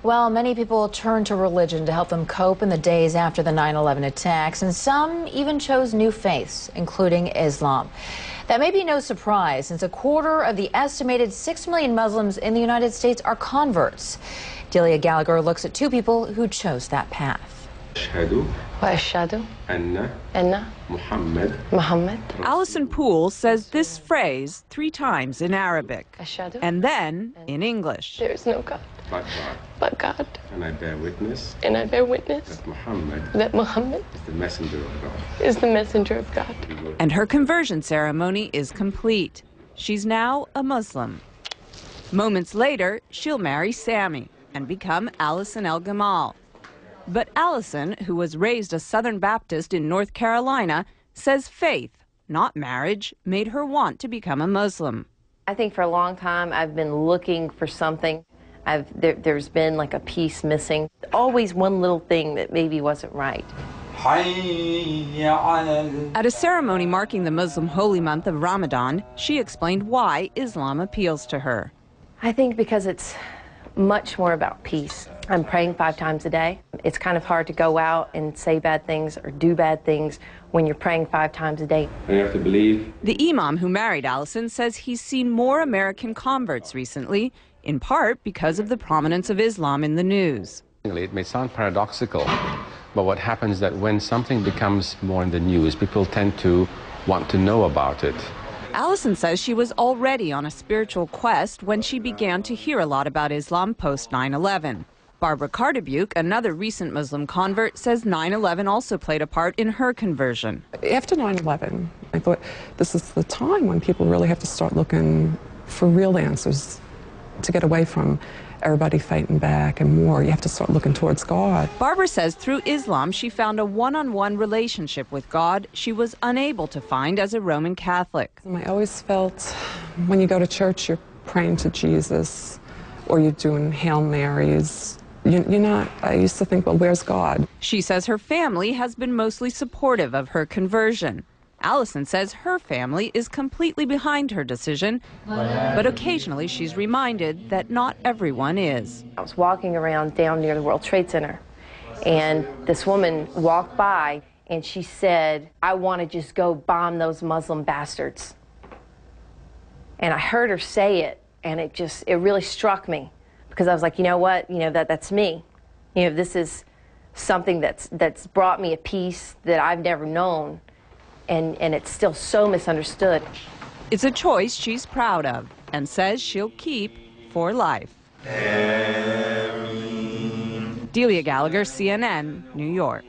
Well, many people turned to religion to help them cope in the days after the 9/11 attacks, and some even chose new faiths, including Islam. That may be no surprise, since a quarter of the estimated 6 million Muslims in the United States are converts. Delia Gallagher looks at two people who chose that path. Allison Poole says this phrase 3 times in Arabic and then in English. There is no God but God. And I bear witness that Muhammad is the messenger of God. Is the messenger of God. And her conversion ceremony is complete. She's now a Muslim. Moments later, she'll marry Sammy and become Allison El Gamal. But Allison, who was raised a Southern Baptist in North Carolina, says faith, not marriage, made her want to become a Muslim. I think for a long time I've been looking for something. There's been like a piece missing. Always one little thing that maybe wasn't right. At a ceremony marking the Muslim holy month of Ramadan, she explained why Islam appeals to her. I think because it's much more about peace. I'm praying 5 times a day. It's kind of hard to go out and say bad things or do bad things when you're praying 5 times a day. And you have to believe. The imam who married Allison says he's seen more American converts recently, in part because of the prominence of Islam in the news. It may sound paradoxical, but what happens is that when something becomes more in the news, people tend to want to know about it. Allison says she was already on a spiritual quest when she began to hear a lot about Islam post 9/11. Barbara Cardebuke, another recent Muslim convert, says 9/11 also played a part in her conversion. After 9/11, I thought this is the time when people really have to start looking for real answers to get away from everybody fighting back and more. You have to start looking towards God. Barbara says through Islam she found a one-on-one relationship with God she was unable to find as a Roman Catholic. I always felt when you go to church you're praying to Jesus or you're doing Hail Marys. I used to think, well, where's God? She says her family has been mostly supportive of her conversion. Allison says her family is completely behind her decision, but occasionally she's reminded that not everyone is. I was walking around down near the World Trade Center, and this woman walked by, and she said, "I want to just go bomb those Muslim bastards." And I heard her say it, and it really struck me, because I was like, you know what, that's me. This is something that's brought me a peace that I've never known. And it's still so misunderstood. It's a choice she's proud of and says she'll keep for life. Delia Gallagher, CNN, New York.